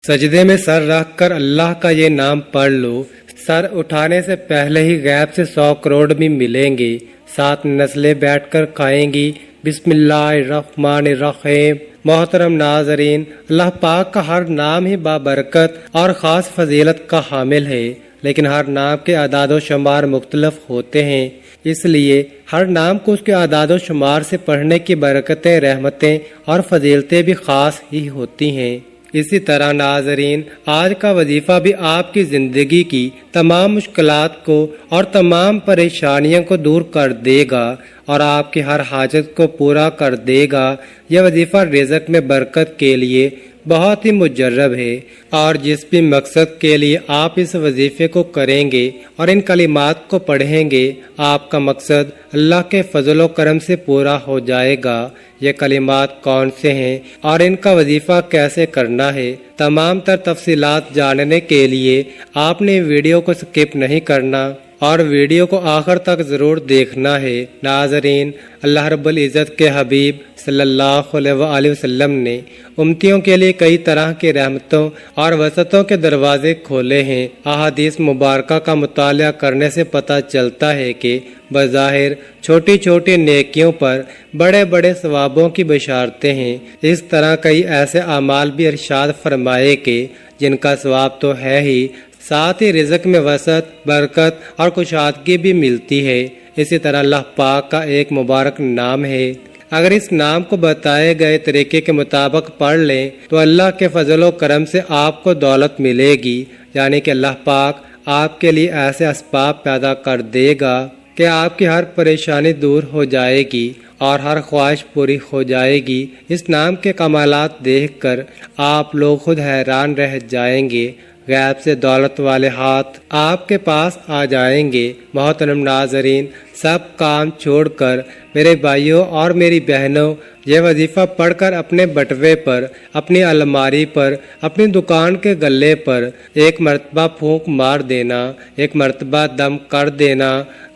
سجدے میں سر رکھ کر اللہ کا یہ نام پڑھ لو، سر اٹھانے سے پہلے ہی غیب سے 100 کروڑ بھی ملیں گے، 7 نسلیں بیٹھ کر کھائیں گی۔ بسم اللہ الرحمن الرحیم۔ محترم ناظرین، اللہ پاک کا ہر نام ہی بابرکت اور خاص فضیلت کا حامل ہے، لیکن ہر نام کے اعداد و شمار مختلف ہوتے ہیں، اس لیے ہر نام کو اس کے اعداد و شمار سے پڑھنے کی برکتیں، رحمتیں اور فضیلتیں بھی خاص ہی ہوتی ہیں۔ اسی طرح ناظرین، آج کا وظیفہ بھی آپ کی زندگی کی تمام مشکلات کو اور تمام پریشانیوں کو دور کر دے گا اور آپ کی ہر حاجت کو پورا کر دے گا۔ یہ وظیفہ رزق میں برکت کے لیے بہت ہی مجرب ہے، اور جس بھی مقصد کے لیے آپ اس وظیفے کو کریں گے اور ان کلمات کو پڑھیں گے، آپ کا مقصد اللہ کے فضل و کرم سے پورا ہو جائے گا۔ یہ کلمات کون سے ہیں اور ان کا وظیفہ کیسے کرنا ہے، تمام تر تفصیلات جاننے کے لیے آپ نے ویڈیو کو سکپ نہیں کرنا اور ویڈیو کو آخر تک ضرور دیکھنا ہے۔ ناظرین، اللہ رب العزت کے حبیب صلی اللہ علیہ وآلہ وسلم نے امتیوں کے لیے کئی طرح کی رحمتوں اور وسعتوں کے دروازے کھولے ہیں۔ احادیث مبارکہ کا مطالعہ کرنے سے پتہ چلتا ہے کہ بظاہر چھوٹی چھوٹی نیکیوں پر بڑے بڑے ثوابوں کی بشارتیں ہیں۔ اس طرح کئی ایسے اعمال بھی ارشاد فرمائے کہ جن کا ثواب تو ہے ہی، ساتھ ہی رزق میں وسعت، برکت اور کشادگی بھی ملتی ہے۔ اسی طرح اللہ پاک کا ایک مبارک نام ہے، اگر اس نام کو بتائے گئے طریقے کے مطابق پڑھ لیں تو اللہ کے فضل و کرم سے آپ کو دولت ملے گی، یعنی کہ اللہ پاک آپ کے لیے ایسے اسباب پیدا کر دے گا کہ آپ کی ہر پریشانی دور ہو جائے گی اور ہر خواہش پوری ہو جائے گی۔ اس نام کے کمالات دیکھ کر آپ لوگ خود حیران رہ جائیں گے، غیب سے دولت والے ہاتھ آپ کے پاس آ جائیں گے۔ محترم ناظرین، سب کام چھوڑ کر میرے بھائیوں اور میری بہنوں، یہ وظیفہ پڑھ کر اپنے بٹوے پر، اپنی الماری پر، اپنی دکان کے گلے پر ایک مرتبہ پھونک مار دینا، ایک مرتبہ دم کر دینا۔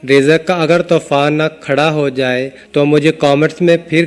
رزق کا اگر طوفان نہ کھڑا ہو جائے تو مجھے کامنٹس میں پھر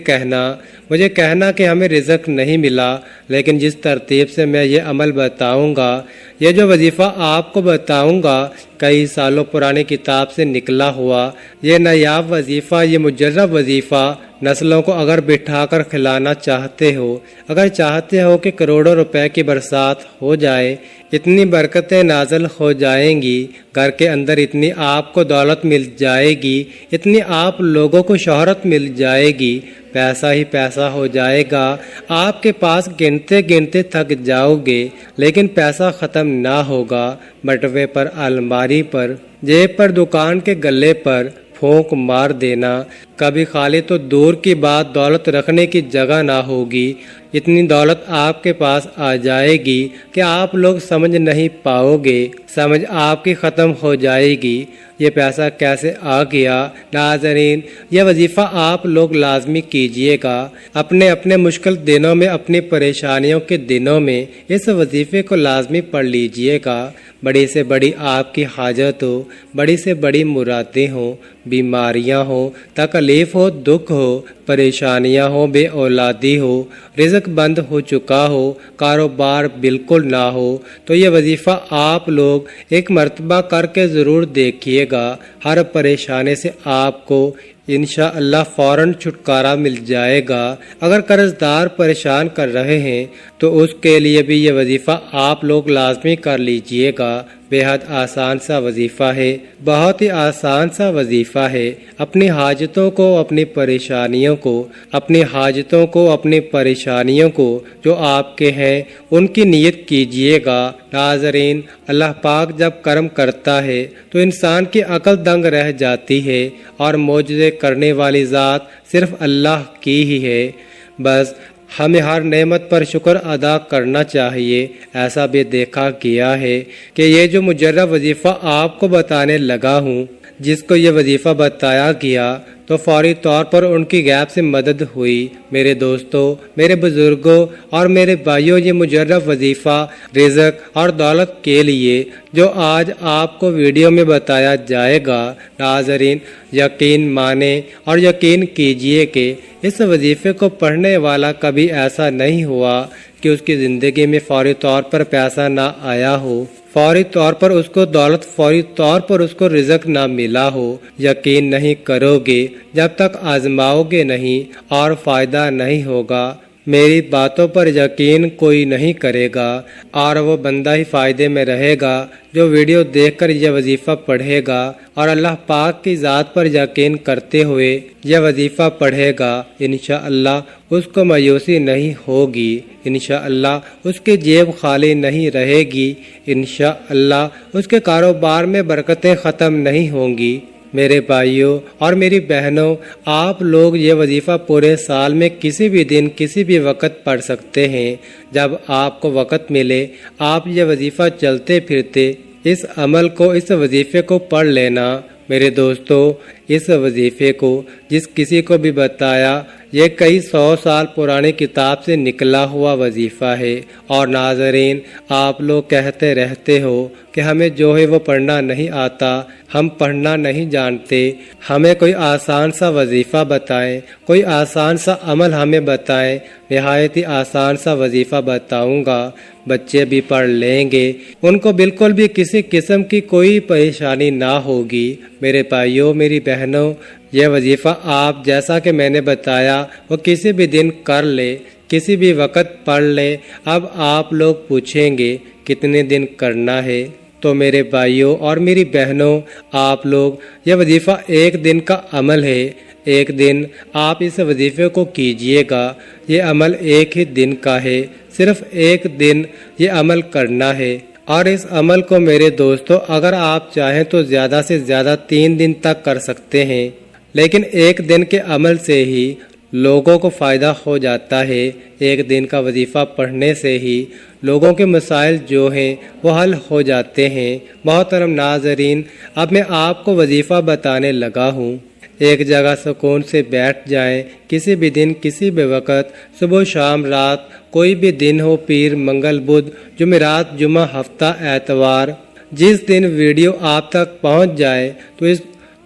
مجھے کہنا کہ ہمیں رزق نہیں ملا، لیکن جس ترتیب سے میں یہ عمل بتاؤں گا، یہ جو وظیفہ آپ کو بتاؤں گا، کئی سالوں پرانی کتاب سے نکلا ہوا یہ نایاب وظیفہ، یہ مجرب وظیفہ نسلوں کو اگر بٹھا کر کھلانا چاہتے ہو، اگر چاہتے ہو کہ کروڑوں روپے کی برسات ہو جائے، اتنی برکتیں نازل ہو جائیں گی، گھر کے اندر اتنی آپ کو دولت مل جائے گی، اتنی آپ لوگوں کو شہرت مل جائے گی، پیسہ ہی پیسہ ہو جائے گا، آپ کے پاس گنتے گنتے تھک جاؤ گے، لیکن پیسہ ختم نہ ہوگا۔ بٹوے پر، الماری پر، جیب پر، دکان کے گلے پر پھونک مار دینا، کبھی خالی تو دور کی بات، دولت رکھنے کی جگہ نہ ہوگی، اتنی دولت آپ کے پاس آ جائے گی کہ آپ لوگ سمجھ نہیں پاؤ گے، سمجھ آپ کی ختم ہو جائے گی، یہ پیسہ کیسے آ گیا۔ ناظرین، یہ وظیفہ آپ لوگ لازمی کیجئے گا، اپنے اپنے مشکل دنوں میں، اپنی پریشانیوں کے دنوں میں اس وظیفے کو لازمی پڑھ لیجئے گا۔ بڑی سے بڑی آپ کی حاجت ہو، بڑی سے بڑی مرادیں ہوں، بیماریاں ہوں، تکلیف ہو، دکھ ہو، پریشانیاں ہوں، بے اولادی ہو، رزق بند ہو چکا ہو، کاروبار بالکل نہ ہو، تو یہ وظیفہ آپ لوگ ایک مرتبہ کر کے ضرور دیکھیے گا۔ ہر پریشانی سے آپ کو انشاءاللہ فوراً چھٹکارا مل جائے گا۔ اگر قرض دار پریشان کر رہے ہیں تو اس کے لیے بھی یہ وظیفہ آپ لوگ لازمی کر لیجئے گا۔ بے حد آسان سا وظیفہ ہے، بہت ہی آسان سا وظیفہ ہے۔ اپنی حاجتوں کو، اپنی پریشانیوں کو، اپنی حاجتوں کو، اپنی پریشانیوں کو جو آپ کے ہیں ان کی نیت کیجئے گا۔ ناظرین، اللہ پاک جب کرم کرتا ہے تو انسان کی عقل دنگ رہ جاتی ہے، اور معجزے کرنے والی ذات صرف اللہ کی ہی ہے۔ بس ہمیں ہر نعمت پر شکر ادا کرنا چاہیے۔ ایسا بھی دیکھا گیا ہے کہ یہ جو مجرب وظیفہ آپ کو بتانے لگا ہوں، جس کو یہ وظیفہ بتایا گیا تو فوری طور پر ان کی غیب سے مدد ہوئی۔ میرے دوستوں، میرے بزرگوں اور میرے بھائیوں، یہ مجرب وظیفہ رزق اور دولت کے لیے جو آج آپ کو ویڈیو میں بتایا جائے گا، ناظرین یقین مانیں اور یقین کیجئے کہ اس وظیفے کو پڑھنے والا کبھی ایسا نہیں ہوا کہ اس کی زندگی میں فوری طور پر پیسہ نہ آیا ہو، فوری طور پر اس کو دولت، فوری طور پر اس کو رزق نہ ملا ہو۔ یقین نہیں کرو گے جب تک آزماؤ گے نہیں اور فائدہ نہیں ہوگا۔ میری باتوں پر یقین کوئی نہیں کرے گا اور وہ بندہ ہی فائدے میں رہے گا جو ویڈیو دیکھ کر یہ وظیفہ پڑھے گا اور اللہ پاک کی ذات پر یقین کرتے ہوئے یہ وظیفہ پڑھے گا۔ انشاءاللہ اس کو مایوسی نہیں ہوگی، انشاءاللہ اس کی جیب خالی نہیں رہے گی، انشاءاللہ اس کے کاروبار میں برکتیں ختم نہیں ہوں گی۔ میرے بھائیوں اور میری بہنوں، آپ لوگ یہ وظیفہ پورے سال میں کسی بھی دن کسی بھی وقت پڑھ سکتے ہیں۔ جب آپ کو وقت ملے آپ یہ وظیفہ چلتے پھرتے اس عمل کو، اس وظیفے کو پڑھ لینا۔ میرے دوستو، اس وظیفے کو جس کسی کو بھی بتایا، یہ کئی 100 سال پرانی کتاب سے نکلا ہوا وظیفہ ہے۔ اور ناظرین، آپ لوگ کہتے رہتے ہو کہ ہمیں جو ہے وہ پڑھنا نہیں آتا، ہم پڑھنا نہیں جانتے، ہمیں کوئی آسان سا وظیفہ بتائیں، کوئی آسان سا عمل ہمیں بتائیں۔ نہایت ہی آسان سا وظیفہ بتاؤں گا، بچے بھی پڑھ لیں گے، ان کو بالکل بھی کسی قسم کی کوئی پریشانی نہ ہوگی۔ میرے بھائیوں، میری بہنوں، یہ وظیفہ آپ جیسا کہ میں نے بتایا وہ کسی بھی دن کر لے، کسی بھی وقت پڑھ لے۔ اب آپ لوگ پوچھیں گے کتنے دن کرنا ہے؟ تو میرے بھائیوں اور میری بہنوں، آپ لوگ، یہ وظیفہ ایک دن کا عمل ہے۔ ایک دن آپ اس وظیفے کو کیجئے گا، یہ عمل ایک ہی دن کا ہے، صرف ایک دن یہ عمل کرنا ہے۔ اور اس عمل کو میرے دوستو اگر آپ چاہیں تو زیادہ سے زیادہ 3 دن تک کر سکتے ہیں، لیکن ایک دن کے عمل سے ہی لوگوں کو فائدہ ہو جاتا ہے۔ ایک دن کا وظیفہ پڑھنے سے ہی لوگوں کے مسائل جو ہیں وہ حل ہو جاتے ہیں۔ محترم ناظرین، اب میں آپ کو وظیفہ بتانے لگا ہوں۔ ایک جگہ سکون سے بیٹھ جائیں، کسی بھی دن کسی بھی وقت، صبح شام رات، کوئی بھی دن ہو، پیر منگل بدھ جمعرات جمعہ ہفتہ اتوار، جس دن ویڈیو آپ تک پہنچ جائے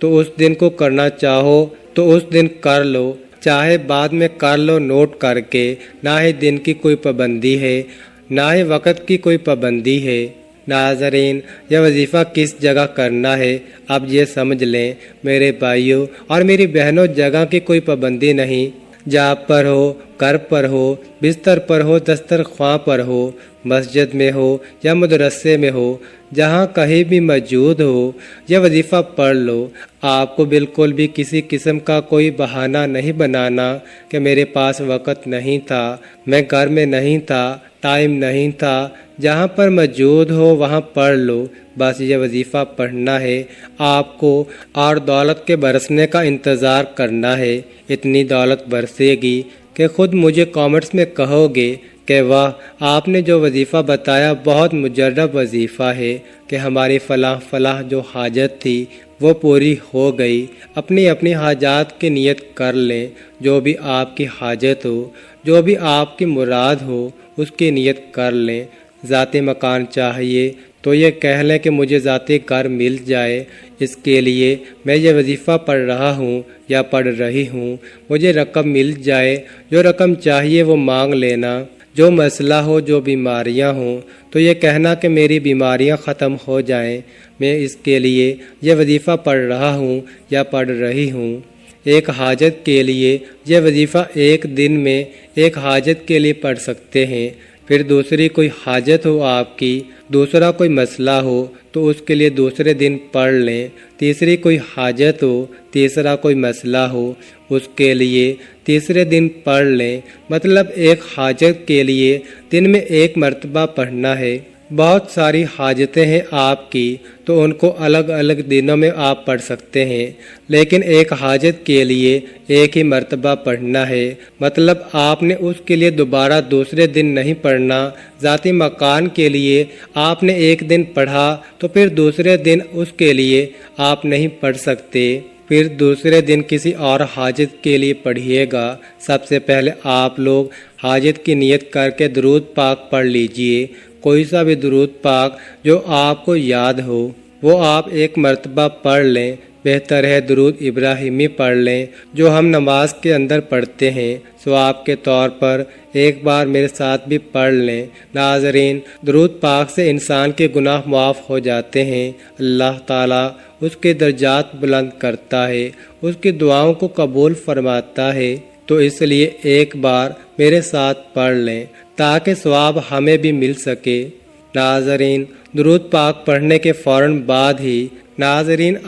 تو اس دن کو کرنا چاہو تو اس دن کر لو، چاہے بعد میں کر لو نوٹ کر کے۔ نہ ہی دن کی کوئی پابندی ہے، نہ ہی وقت کی کوئی پابندی ہے۔ ناظرین، یہ وظیفہ کس جگہ کرنا ہے اب یہ سمجھ لیں۔ میرے بھائیوں اور میری بہنوں، جگہ کی کوئی پابندی نہیں، جاب پر ہو، گھر پر ہو، بستر پر ہو، دسترخواں پر ہو، مسجد میں ہو یا مدرسے میں ہو، جہاں کہیں بھی موجود ہو، یہ وظیفہ پڑھ لو۔ آپ کو بالکل بھی کسی قسم کا کوئی بہانہ نہیں بنانا کہ میرے پاس وقت نہیں تھا، میں گھر میں نہیں تھا، ٹائم نہیں تھا۔ جہاں پر موجود ہو وہاں پڑھ لو، بس یہ وظیفہ پڑھنا ہے آپ کو، اور دولت کے برسنے کا انتظار کرنا ہے۔ اتنی دولت برسے گی کہ خود مجھے کامنٹس میں کہو گے کہ واہ، آپ نے جو وظیفہ بتایا بہت مجرب وظیفہ ہے، کہ ہماری فلاں جو حاجت تھی وہ پوری ہو گئی۔ اپنی اپنی حاجات کی نیت کر لیں، جو بھی آپ کی حاجت ہو، جو بھی آپ کی مراد ہو، اس کی نیت کر لیں۔ ذاتی مکان چاہیے تو یہ کہہ لیں کہ مجھے ذاتی گھر مل جائے، اس کے لیے میں یہ وظیفہ پڑھ رہا ہوں یا پڑھ رہی ہوں۔ مجھے رقم مل جائے، جو رقم چاہیے وہ مانگ لینا۔ جو مسئلہ ہو، جو بیماریاں ہوں تو یہ کہنا کہ میری بیماریاں ختم ہو جائیں، میں اس کے لیے یہ وظیفہ پڑھ رہا ہوں یا پڑھ رہی ہوں۔ ایک حاجت کے لیے یہ وظیفہ ایک دن میں ایک حاجت کے لیے پڑھ سکتے ہیں۔ پھر دوسری کوئی حاجت ہو آپ کی، دوسرا کوئی مسئلہ ہو تو اس کے لیے دوسرے دن پڑھ لیں۔ تیسری کوئی حاجت ہو، تیسرا کوئی مسئلہ ہو، اس کے لیے تیسرے دن پڑھ لیں۔ مطلب ایک حاجت کے لیے دن میں ایک مرتبہ پڑھنا ہے۔ بہت ساری حاجتیں ہیں آپ کی، تو ان کو الگ الگ دنوں میں آپ پڑھ سکتے ہیں، لیکن ایک حاجت کے لیے ایک ہی مرتبہ پڑھنا ہے، مطلب آپ نے اس کے لیے دوبارہ دوسرے دن نہیں پڑھنا۔ ذاتی مکان کے لیے آپ نے ایک دن پڑھا تو پھر دوسرے دن اس کے لیے آپ نہیں پڑھ سکتے، پھر دوسرے دن کسی اور حاجت کے لیے پڑھیے گا۔ سب سے پہلے آپ لوگ حاجت کی نیت کر کے درود پاک پڑھ لیجئے، کوئی سا بھی درود پاک جو آپ کو یاد ہو وہ آپ ایک مرتبہ پڑھ لیں۔ بہتر ہے درود ابراہیمی پڑھ لیں جو ہم نماز کے اندر پڑھتے ہیں، ثواب کے طور پر ایک بار میرے ساتھ بھی پڑھ لیں۔ ناظرین، درود پاک سے انسان کے گناہ معاف ہو جاتے ہیں، اللہ تعالیٰ اس کے درجات بلند کرتا ہے، اس کی دعاؤں کو قبول فرماتا ہے، تو اس لیے ایک بار میرے ساتھ پڑھ لیں تاکہ ثواب ہمیں بھی مل سکے۔ ناظرین، درود پاک پڑھنے کے فوراً بعد ہی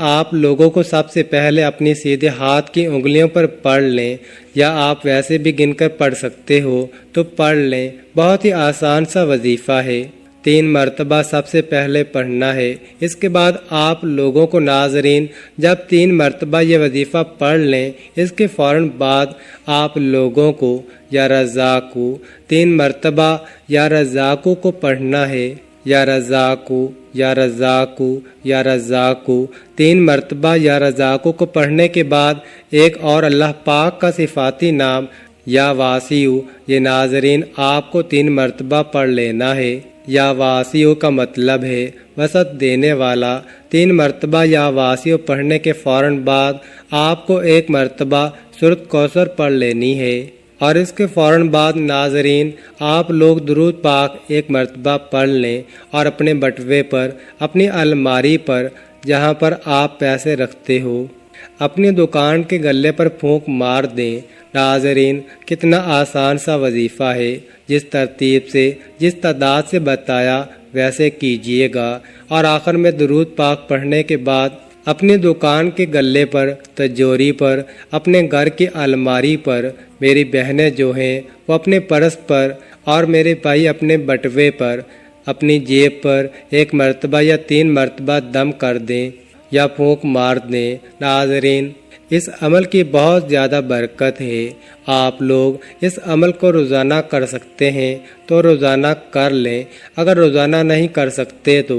آپ لوگوں کو سب سے پہلے اپنی سیدھے ہاتھ کی انگلیوں پر پڑھ لیں، یا آپ ویسے بھی گن کر پڑھ سکتے ہو تو پڑھ لیں، بہت ہی آسان سا وظیفہ ہے، 3 مرتبہ سب سے پہلے پڑھنا ہے۔ اس کے بعد آپ لوگوں کو ناظرین جب 3 مرتبہ یہ وظیفہ پڑھ لیں، اس کے فوراً بعد آپ لوگوں کو یا رزاقو 3 مرتبہ یا رزاقو کو پڑھنا ہے، یا رزاقو یا رزاقو یا رزاقو 3 مرتبہ یا رزاقو کو پڑھنے کے بعد ایک اور اللہ پاک کا صفاتی نام یا واسیع، یہ ناظرین آپ کو 3 مرتبہ پڑھ لینا ہے۔ یا واسیع کا مطلب ہے وسعت دینے والا۔ 3 مرتبہ یا واسیع پڑھنے کے فوراً بعد آپ کو ایک مرتبہ سورۃ کوثر پڑھ لینی ہے، اور اس کے فوراً بعد ناظرین آپ لوگ درود پاک ایک مرتبہ پڑھ لیں، اور اپنے بٹوے پر، اپنی الماری پر، جہاں پر آپ پیسے رکھتے ہو، اپنی دکان کے گلے پر پھونک مار دیں۔ ناظرین، کتنا آسان سا وظیفہ ہے، جس ترتیب سے، جس تعداد سے بتایا ویسے کیجئے گا، اور آخر میں درود پاک پڑھنے کے بعد اپنی دکان کے گلے پر، تجوری پر، اپنے گھر کی الماری پر، میری بہنیں جو ہیں وہ اپنے پرس پر، اور میرے بھائی اپنے بٹوے پر، اپنی جیب پر ایک مرتبہ یا 3 مرتبہ دم کر دیں یا پھونک مار دیں۔ ناظرین، اس عمل کی بہت زیادہ برکت ہے، آپ لوگ اس عمل کو روزانہ کر سکتے ہیں تو روزانہ کر لیں، اگر روزانہ نہیں کر سکتے تو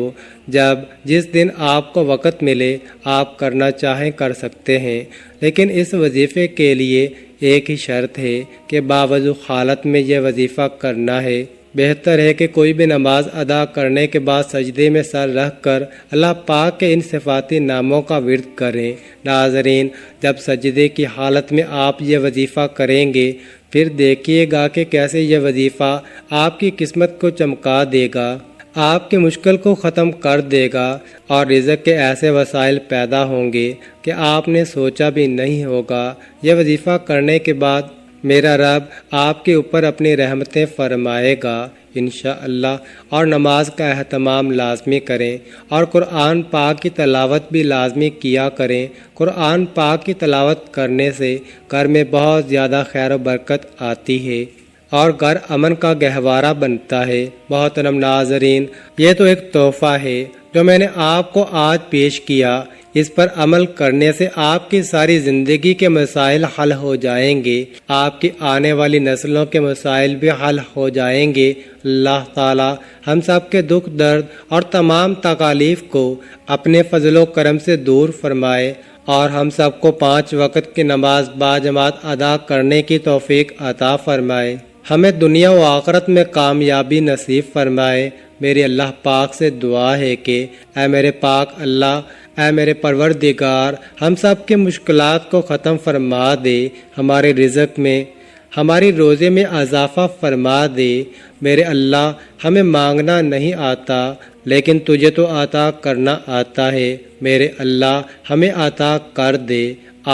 جس دن آپ کو وقت ملے آپ کرنا چاہیں کر سکتے ہیں، لیکن اس وظیفے کے لیے ایک ہی شرط ہے کہ باوضو حالت میں یہ وظیفہ کرنا ہے۔ بہتر ہے کہ کوئی بھی نماز ادا کرنے کے بعد سجدے میں سر رکھ کر اللہ پاک کے ان صفاتی ناموں کا ورد کریں۔ ناظرین، جب سجدے کی حالت میں آپ یہ وظیفہ کریں گے، پھر دیکھیے گا کہ کیسے یہ وظیفہ آپ کی قسمت کو چمکا دے گا، آپ کی مشکل کو ختم کر دے گا، اور رزق کے ایسے وسائل پیدا ہوں گے کہ آپ نے سوچا بھی نہیں ہوگا۔ یہ وظیفہ کرنے کے بعد میرا رب آپ کے اوپر اپنی رحمتیں فرمائے گا انشاءاللہ۔ اور نماز کا اہتمام لازمی کریں، اور قرآن پاک کی تلاوت بھی لازمی کیا کریں۔ قرآن پاک کی تلاوت کرنے سے گھر میں بہت زیادہ خیر و برکت آتی ہے، اور گھر امن کا گہوارہ بنتا ہے۔ محترم ناظرین، یہ تو ایک تحفہ ہے جو میں نے آپ کو آج پیش کیا، اس پر عمل کرنے سے آپ کی ساری زندگی کے مسائل حل ہو جائیں گے، آپ کی آنے والی نسلوں کے مسائل بھی حل ہو جائیں گے۔ اللہ تعالی ہم سب کے دکھ درد اور تمام تکالیف کو اپنے فضل و کرم سے دور فرمائے، اور ہم سب کو 5 وقت کی نماز باجماعت ادا کرنے کی توفیق عطا فرمائے، ہمیں دنیا و آخرت میں کامیابی نصیب فرمائے۔ میری اللہ پاک سے دعا ہے کہ اے میرے پاک اللہ، اے میرے پروردگار، ہم سب کے مشکلات کو ختم فرما دے، ہمارے رزق میں، ہماری روزے میں اضافہ فرما دے۔ میرے اللہ، ہمیں مانگنا نہیں آتا، لیکن تجھے تو عطا کرنا آتا ہے، میرے اللہ ہمیں عطا کر دے،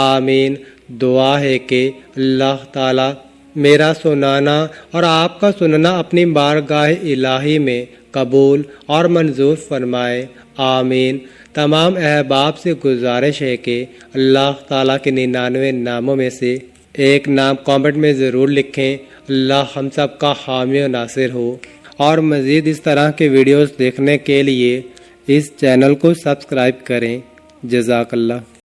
آمین۔ دعا ہے کہ اللہ تعالی میرا سنانا اور آپ کا سننا اپنی بارگاہ الہی میں قبول اور منظور فرمائے، آمین۔ تمام احباب سے گزارش ہے کہ اللہ تعالیٰ کے 99 ناموں میں سے ایک نام کامنٹ میں ضرور لکھیں۔ اللہ ہم سب کا حامی و ناصر ہو، اور مزید اس طرح کے ویڈیوز دیکھنے کے لیے اس چینل کو سبسکرائب کریں۔ جزاک اللہ۔